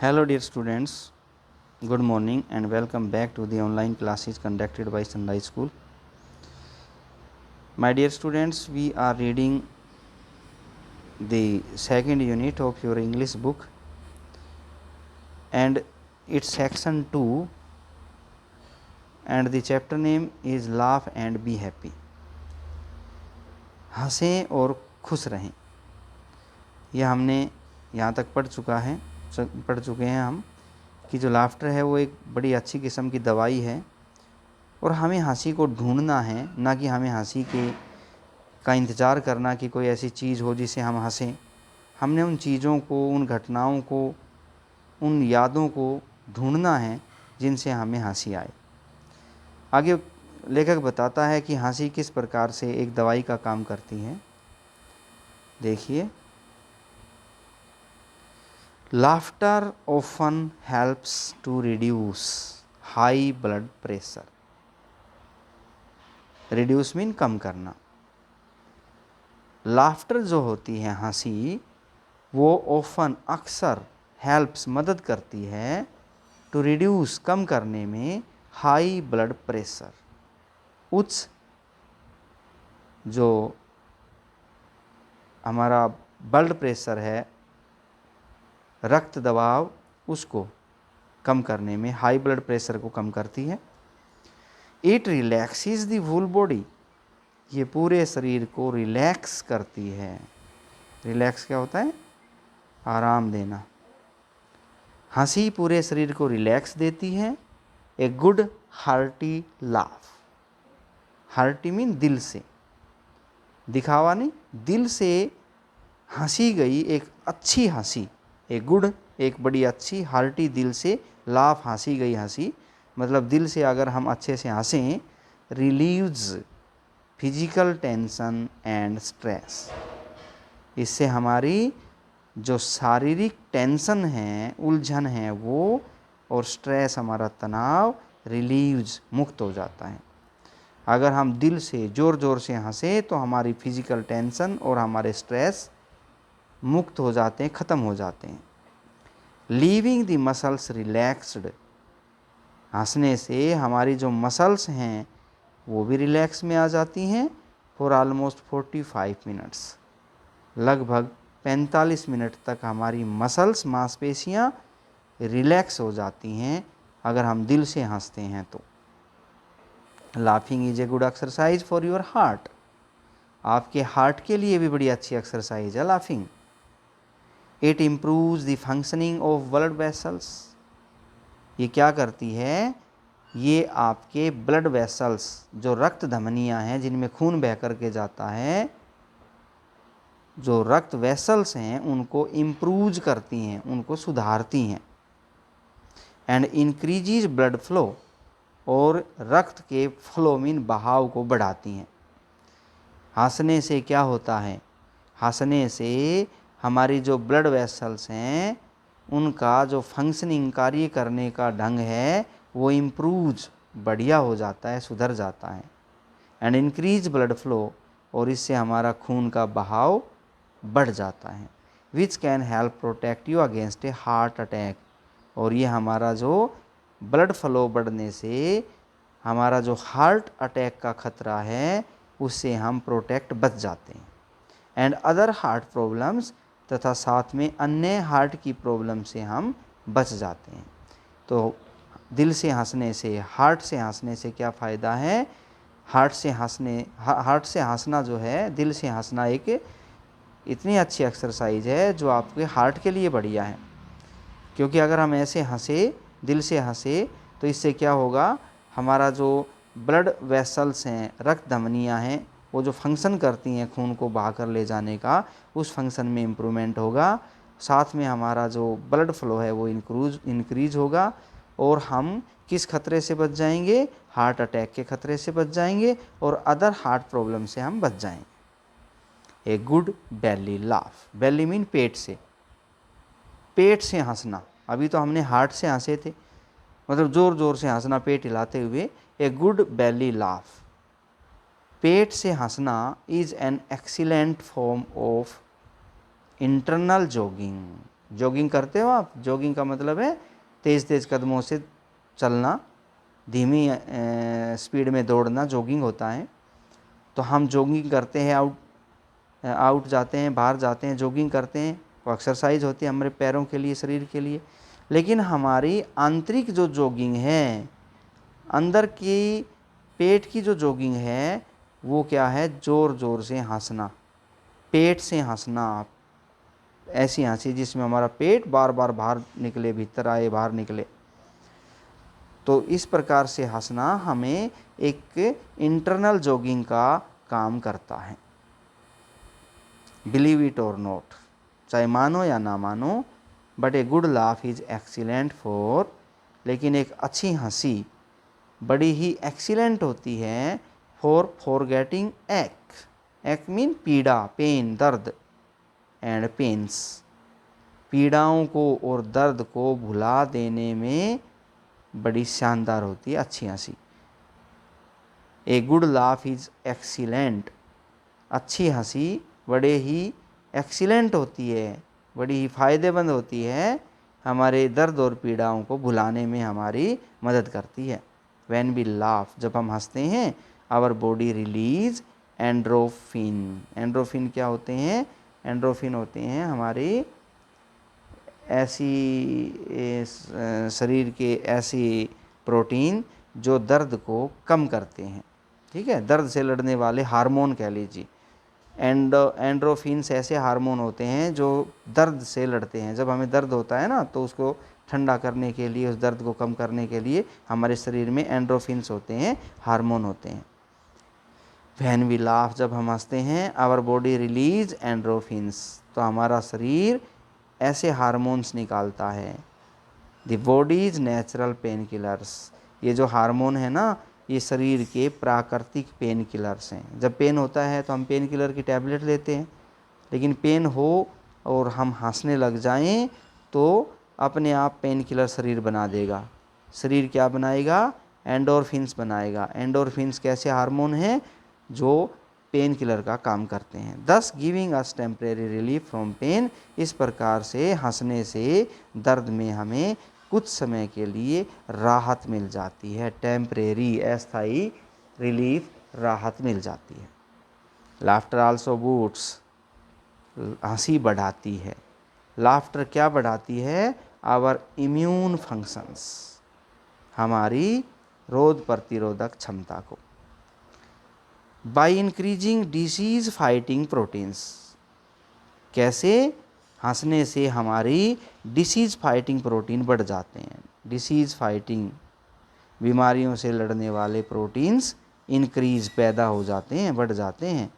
Hello dear students, good morning and welcome back to the online classes conducted by Sunrise School. My dear students, we are reading the second unit of your English book and it's section 2 and the chapter name is Laugh and Be Happy. हंसें और खुश रहें, यह हमने यहाँ तक पढ़ चुके हैं हम कि जो लाफ्टर है वो एक बड़ी अच्छी किस्म की दवाई है और हमें हंसी को ढूंढना है, ना कि हमें हंसी का इंतज़ार करना कि कोई ऐसी चीज़ हो जिसे हम हंसें। हमने उन चीज़ों को, उन घटनाओं को, उन यादों को ढूंढना है जिनसे हमें हंसी आए। आगे लेखक बताता है कि हंसी किस प्रकार से एक दवाई का काम करती है। देखिए, laughter often helps to reduce high blood pressure. Reduce mean कम करना। लाफ्टर जो होती है, हंसी, वो ऑफन अक्सर हेल्प्स मदद करती है टू रिड्यूस कम करने में हाई ब्लड प्रेशर, उच्च जो हमारा ब्लड प्रेशर है, रक्त दबाव, उसको कम करने में, हाई ब्लड प्रेशर को कम करती है। It relaxes the whole body, ये पूरे शरीर को रिलैक्स करती है। रिलैक्स क्या होता है? आराम देना। हंसी पूरे शरीर को रिलैक्स देती है। A good hearty laugh, hearty mean दिल से, दिखावा नहीं, दिल से हंसी गई एक अच्छी हंसी। ए गुड, एक बड़ी अच्छी, हार्टी दिल से, लाफ हंसी गई हंसी, मतलब दिल से अगर हम अच्छे से हंसें, relieves physical tension and stress, इससे हमारी जो शारीरिक टेंशन है, उलझन है वो, और स्ट्रेस, हमारा तनाव, रिलीव्स, मुक्त हो जाता है। अगर हम दिल से ज़ोर ज़ोर से हंसे तो हमारी फिजिकल टेंशन और हमारे स्ट्रेस मुक्त हो जाते हैं, ख़त्म हो जाते हैं। लीविंग द मसल्स रिलैक्स्ड, हंसने से हमारी जो मसल्स हैं वो भी रिलैक्स में आ जाती हैं। फॉर ऑलमोस्ट 45 मिनट्स, लगभग 45 मिनट तक हमारी मसल्स, मांसपेशियाँ रिलैक्स हो जाती हैं अगर हम दिल से हंसते हैं तो। Laughing is a good exercise for your heart, आपके हार्ट के लिए भी बड़ी अच्छी एक्सरसाइज है laughing. It improves the functioning of blood vessels, ये क्या करती है? ये आपके ब्लड वेसल्स, जो रक्त धमनियाँ हैं जिनमें खून बह करके जाता है, जो रक्त वेसल्स हैं उनको इम्प्रूव करती हैं, उनको सुधारती हैं। एंड इंक्रीजेज ब्लड फ्लो, और रक्त के फ्लो मीन बहाव को बढ़ाती हैं। हंसने से क्या होता है? हंसने से हमारी जो ब्लड वेसल्स हैं उनका जो फंक्शनिंग, कार्य करने का ढंग है, वो इम्प्रूव, बढ़िया हो जाता है, सुधर जाता है। एंड इंक्रीज ब्लड फ्लो, और इससे हमारा खून का बहाव बढ़ जाता है। Which can help protect you against A heart attack, और ये हमारा जो ब्लड फ्लो बढ़ने से हमारा जो हार्ट अटैक का खतरा है उससे हम प्रोटेक्ट बच जाते हैं। एंड अदर हार्ट प्रॉब्लम्स, तथा साथ में अन्य हार्ट की प्रॉब्लम से हम बच जाते हैं। तो दिल से हंसने से, हार्ट से हंसने से क्या फ़ायदा है? हार्ट से हंसना जो है, दिल से हंसना एक इतनी अच्छी एक्सरसाइज है जो आपके हार्ट के लिए बढ़िया है। क्योंकि अगर हम ऐसे हंसे, दिल से हंसे, तो इससे क्या होगा? हमारा जो ब्लड वेसल्स हैं, रक्त धमनियाँ हैं, वो जो फंक्शन करती हैं खून को बहा कर ले जाने का, उस फंक्शन में इम्प्रूवमेंट होगा। साथ में हमारा जो ब्लड फ्लो है वो इंक्रीज होगा, और हम किस खतरे से बच जाएंगे? हार्ट अटैक के खतरे से बच जाएंगे, और अदर हार्ट प्रॉब्लम से हम बच जाएंगे। A good belly laugh, belly mean पेट से, पेट से हंसना। अभी तो हमने हार्ट से हंसे थे, मतलब ज़ोर ज़ोर से हंसना, पेट हिलाते हुए। ए गुड बेली लाफ, पेट से हंसना is an excellent form of internal jogging, jogging करते हो आप? जॉगिंग का मतलब है तेज़ तेज़ कदमों से चलना, धीमी स्पीड में दौड़ना जॉगिंग होता है। तो हम जॉगिंग करते हैं, आउट जाते हैं, बाहर जाते हैं, जॉगिंग करते हैं, वो एक्सरसाइज होती है हमारे पैरों के लिए, शरीर के लिए। लेकिन हमारी आंतरिक जो जॉगिंग है, अंदर की पेट की जो जॉगिंग है, वो क्या है? ज़ोर ज़ोर से हंसना, पेट से हंसना। ऐसी हंसी जिसमें हमारा पेट बार बार बाहर निकले, भीतर आए, बाहर निकले। तो इस प्रकार से हंसना हमें एक इंटरनल जॉगिंग का काम करता है। बिलीव इट और नॉट, चाहे मानो या ना मानो, but a good laugh is excellent for, लेकिन एक अच्छी हंसी बड़ी ही एक्सीलेंट होती है फॉर फॉरगेटिंग एक मीन पीड़ा, पेन, दर्द, एंड पेन्स, पीड़ाओं को और दर्द को भुला देने में बड़ी शानदार होती है अच्छी हंसी। A good laugh is excellent, अच्छी हंसी बड़े ही एक्सीलेंट होती है, बड़ी ही फ़ायदेमंद होती है, हमारे दर्द और पीड़ाओं को भुलाने में हमारी मदद करती है। व्हेन वी लाफ, जब हम हंसते हैं, our body release endorphin. Endorphin क्या होते हैं? एंड्रोफिन होते हैं हमारी शरीर के ऐसी प्रोटीन जो दर्द को कम करते हैं। ठीक है, दर्द से लड़ने वाले हार्मोन कह लीजिए। एंड्रोफिन्स ऐसे हार्मोन होते हैं जो दर्द से लड़ते हैं। जब हमें दर्द होता है ना, तो उसको ठंडा करने के लिए, उस दर्द को कम करने के लिए हमारे शरीर में एंड्रोफिन्स होते हैं, हार्मोन होते हैं। व्हेन वी लाफ, जब हम हंसते हैं, आवर बॉडी रिलीज एंड्रोफिन्स, तो हमारा शरीर ऐसे हार्मोन्स निकालता है। The bodies natural pain killers, ये जो हार्मोन है ना, ये शरीर के प्राकृतिक पेन किलर्स हैं। जब पेन होता है तो हम पेन किलर की टैबलेट लेते हैं, लेकिन पेन हो और हम हंसने लग जाएं तो अपने आप पेन किलर शरीर बना देगा। शरीर क्या बनाएगा? एंडोर्फिन्स बनाएगा। एंडोर्फिन्स कैसे हार्मोन हैं? जो पेन किलर का काम करते हैं। Thus giving us temporary relief from pain, इस प्रकार से हंसने से दर्द में हमें कुछ समय के लिए राहत मिल जाती है। टेम्परेरी, अस्थायी रिलीफ, राहत मिल जाती है। लाफ्टर आल्सो बूट्स, हंसी बढ़ाती है। लाफ्टर क्या बढ़ाती है? आवर इम्यून फंक्शंस, हमारी रोग प्रतिरोधक क्षमता को। By increasing disease fighting proteins, कैसे? हंसने से हमारी डिसीज फाइटिंग प्रोटीन बढ़ जाते हैं। डिसीज फाइटिंग, बीमारियों से लड़ने वाले प्रोटीन्स इंक्रीज, पैदा हो जाते हैं, बढ़ जाते हैं।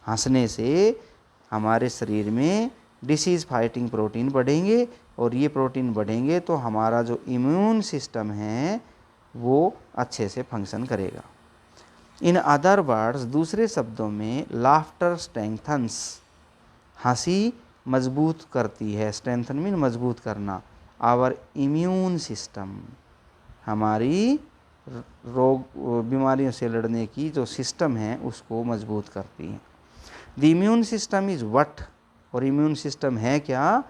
हंसने से हमारे शरीर में डिसीज़ फाइटिंग प्रोटीन बढ़ेंगे, और ये प्रोटीन बढ़ेंगे तो हमारा जो इम्यून सिस्टम है वो अच्छे से फंक्शन करेगा। इन अदर वर्ड्स, दूसरे शब्दों में, लाफ्टर स्ट्रेंथन्स, हंसी मजबूत करती है। स्ट्रेंथन मीन मजबूत करना। आवर इम्यून सिस्टम, हमारी रोग बीमारियों से लड़ने की जो सिस्टम है उसको मजबूत करती है। The immune system is what, और इम्यून सिस्टम है क्या?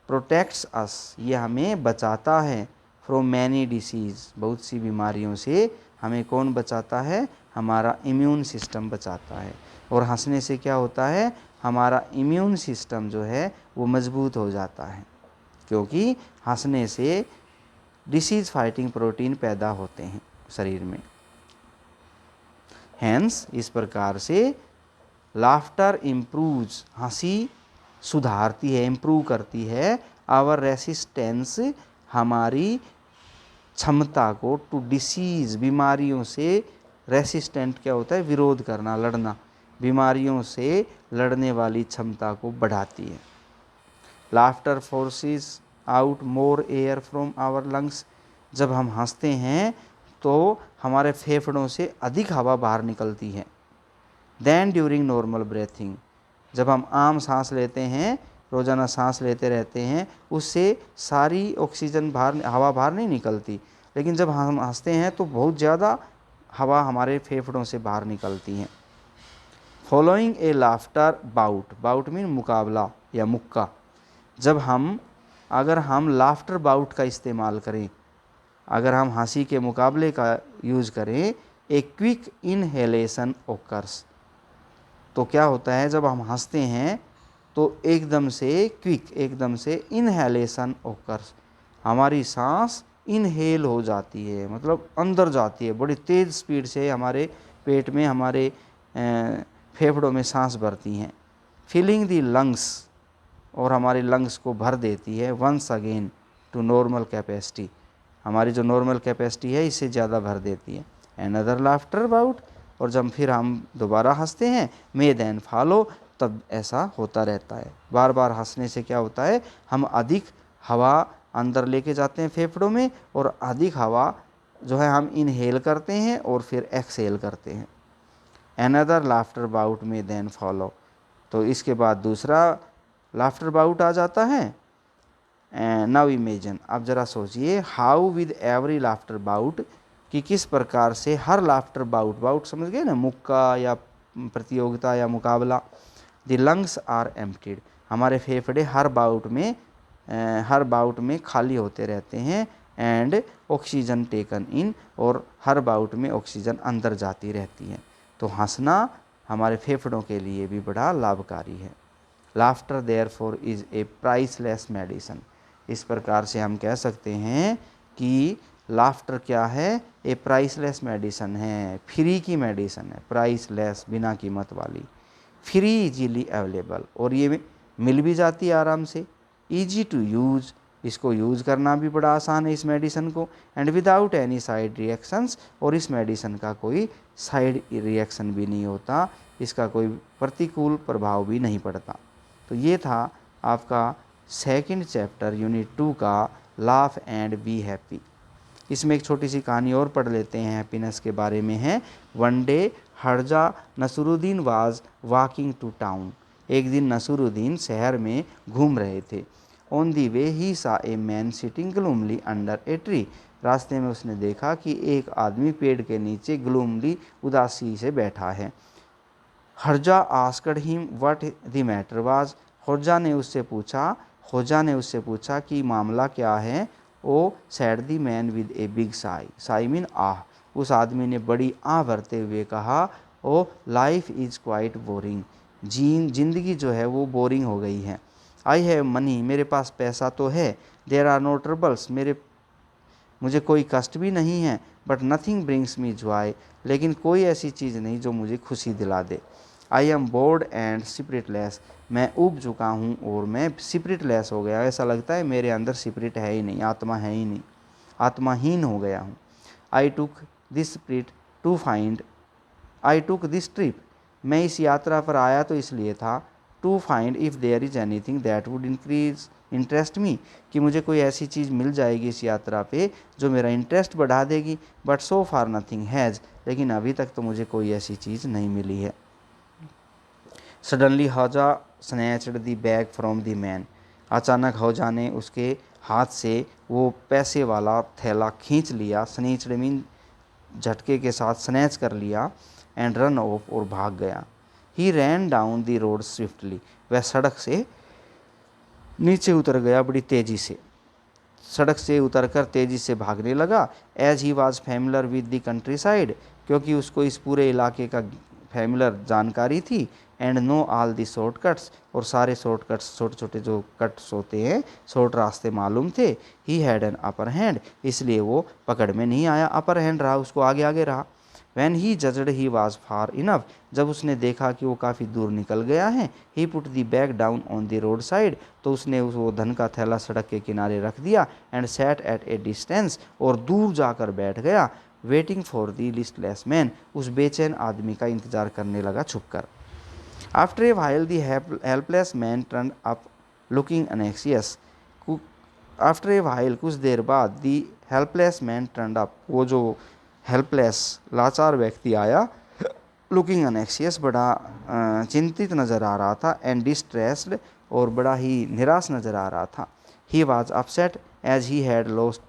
प्रोटेक्ट्स अस, ये हमें बचाता है। फ्रॉम मैनी डिसीज़, बहुत सी बीमारियों से हमें कौन बचाता है? हमारा इम्यून सिस्टम बचाता है। और हंसने से क्या होता है? हमारा इम्यून सिस्टम जो है वो मजबूत हो जाता है, क्योंकि हंसने से डिसीज़ फाइटिंग प्रोटीन पैदा होते हैं शरीर में। हैंस, इस प्रकार से लाफ्टर इम्प्रूव्स, हंसी सुधारती है, इम्प्रूव करती है। आवर रेसिस्टेंस, हमारी क्षमता को, टू डिसीज़, बीमारियों से। रेसिस्टेंट क्या होता है? विरोध करना, लड़ना। बीमारियों से लड़ने वाली क्षमता को बढ़ाती है। Laughter forces out more air from our lungs, जब हम हंसते हैं तो हमारे फेफड़ों से अधिक हवा बाहर निकलती है। देन ड्यूरिंग नॉर्मल ब्रेथिंग, जब हम आम सांस लेते हैं, रोज़ाना सांस लेते रहते हैं, उससे सारी ऑक्सीजन बाहर, हवा बाहर नहीं निकलती, लेकिन जब हम हंसते हैं तो बहुत ज़्यादा हवा हमारे फेफड़ों से बाहर निकलती हैं। Following a laughter bout, bout mean मुकाबला या मुक्का, जब हम अगर हम लाफ्टर बाउट का इस्तेमाल करें, अगर हम हंसी के मुकाबले का यूज़ करें, ए क्विक इनहेलेशन ओकर्स, तो क्या होता है जब हम हंसते हैं तो एकदम से क्विक, एकदम से इनहेलेशन ओकर्स, हमारी सांस इनहेल हो जाती है, मतलब अंदर जाती है, बड़ी तेज़ स्पीड से हमारे पेट में, हमारे फेफड़ों में सांस भरती हैं। फिलिंग दी लंग्स, और हमारे लंग्स को भर देती है, once again to normal capacity, हमारी जो नॉर्मल कैपेसिटी है इससे ज़्यादा भर देती है। अनदर लाफ्टर बाउट, और जब फिर हम दोबारा हंसते हैं, मे देन फॉलो, तब ऐसा होता रहता है। बार बार हंसने से क्या होता है, हम अधिक हवा अंदर लेके जाते हैं फेफड़ों में, और अधिक हवा जो है हम इनहेल करते हैं और फिर एक्सहेल करते हैं। अनदर लाफ्टर बाउट में देन फॉलो, तो इसके बाद दूसरा लाफ्टर बाउट आ जाता है। नाउ इमेजिन, अब ज़रा सोचिए, how with every laughter bout, कि किस प्रकार से हर लाफ्टर बाउट, बाउट समझ गए ना, मुक्का या प्रतियोगिता या मुकाबला, द लंग्स आर एम्प्टीड, हमारे फेफड़े हर बाउट में खाली होते रहते हैं, एंड ऑक्सीजन टेकन इन, और हर बाउट में ऑक्सीजन अंदर जाती रहती है। तो हंसना हमारे फेफड़ों के लिए भी बड़ा लाभकारी है। Laughter therefore is a priceless medicine, इस प्रकार से हम कह सकते हैं कि लाफ्टर क्या है, ए प्राइसलेस मेडिसिन है, फ्री की मेडिसिन है, प्राइसलेस बिना कीमत वाली, फ्री इजीली अवेलेबल, और ये मिल भी जाती है आराम से, ईजी टू यूज़, इसको यूज़ करना भी बड़ा आसान है इस मेडिसिन को, and without any side reactions, और इस मेडिसिन का कोई साइड रिएक्शन भी नहीं होता, इसका कोई प्रतिकूल प्रभाव भी नहीं पड़ता। तो ये था आपका सेकंड चैप्टर यूनिट 2 का लाफ एंड बी हैप्पी। इसमें एक छोटी सी कहानी और पढ़ लेते हैं, हैप्पीनेस के बारे में है। One day Hodja Nasruddin was walking to town, एक दिन नसरुद्दीन शहर में घूम रहे थे। On the way he saw a man sitting gloomily under a tree, रास्ते में उसने देखा कि एक आदमी पेड़ के नीचे ग्लूमली, उदासी से बैठा है। Hodja asked him what the matter was, Khoja ने उससे पूछा कि मामला क्या है। Oh said the man with a big sigh, sigh mean आह, उस आदमी ने बड़ी आह भरते हुए कहा, oh life is quite boring, जिंदगी जो है वो बोरिंग हो गई है। आई हैव मनी, मेरे पास पैसा तो है, देयर आर नो ट्रबल्स, मुझे कोई कष्ट भी नहीं है, but nothing brings me Joy, लेकिन कोई ऐसी चीज़ नहीं जो मुझे खुशी दिला दे। आई एम बोर्ड एंड स्पिरिटलेस, मैं ऊब चुका हूँ और मैं स्पिरिटलेस हो गया, ऐसा लगता है मेरे अंदर स्पिरिट है ही नहीं, आत्मा है ही नहीं, आत्माहीन हो गया हूँ। आई टुक दिस ट्रिप, मैं इस यात्रा पर आया तो इसलिए था, to find if there is anything that would increase interest me, कि मुझे कोई ऐसी चीज़ मिल जाएगी इस यात्रा पे जो मेरा इंटरेस्ट बढ़ा देगी, but so far nothing has, लेकिन अभी तक तो मुझे कोई ऐसी चीज़ नहीं मिली है। Suddenly Hodja snatched the bag from the man, अचानक हौजा ने उसके हाथ से वो पैसे वाला थैला खींच लिया, स्नैच्ड मीन झटके के साथ स्नैच कर लिया, एंड रन ऑफ, और भाग गया। He ran down the road swiftly, वह सड़क से नीचे उतर गया बड़ी तेज़ी से, सड़क से उतरकर तेज़ी से भागने लगा। As he was familiar with the countryside, क्योंकि उसको इस पूरे इलाके का फैमिलर जानकारी थी, and know all the shortcuts, और सारे शॉर्टकट्स, छोटे छोटे जो कट्स होते हैं, शॉर्ट रास्ते मालूम थे। He had an upper hand, इसलिए वो पकड़ में नहीं आया, अपर हैंड रहा, उसको आगे आगे रहा। When he judged he was far enough, जब उसने देखा कि वो काफ़ी दूर निकल गया है, he put the bag down on the road side, तो उसने वो धन का थैला सड़क के किनारे रख दिया, and sat at a distance, और दूर जाकर बैठ गया, waiting for the listless man, उस बेचैन आदमी का इंतज़ार करने लगा छुपकर। After a while the helpless man turn up looking anxious, after a while, कुछ देर बाद, the helpless man turn up, वो जो हेल्पलेस लाचार व्यक्ति आया, लुकिंग अनेक्सियस, बड़ा चिंतित नज़र आ रहा था, एंड डिस्ट्रेस्ड, और बड़ा ही निराश नज़र आ रहा था। He was upset as he had lost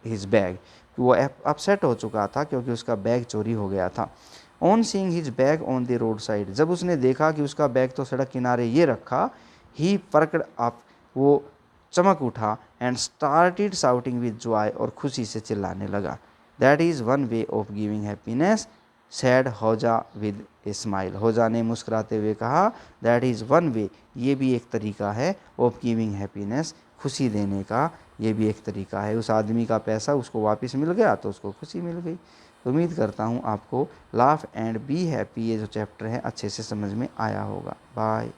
his bag, वो अपसेट हो चुका था क्योंकि उसका बैग चोरी हो गया था। On seeing his bag on the road side, जब उसने देखा कि उसका बैग तो सड़क किनारे ये रखा, ही पर्कड अप, वो चमक उठा and started shouting with Joy, और खुशी से चिल्लाने लगा। That is one way of giving happiness, sad होजा विद ए स्माइल। होजा ने मुस्कुराते हुए कहा, दैट इज़ वन वे, ये भी एक तरीका है, ऑफ गिविंग हैप्पीनेस, खुशी देने का ये भी एक तरीका है। उस आदमी का पैसा उसको वापस मिल गया तो उसको खुशी मिल गई। तो उम्मीद करता हूँ आपको लाफ एंड बी हैप्पी ये जो चैप्टर है अच्छे से समझ में आया होगा। बाय।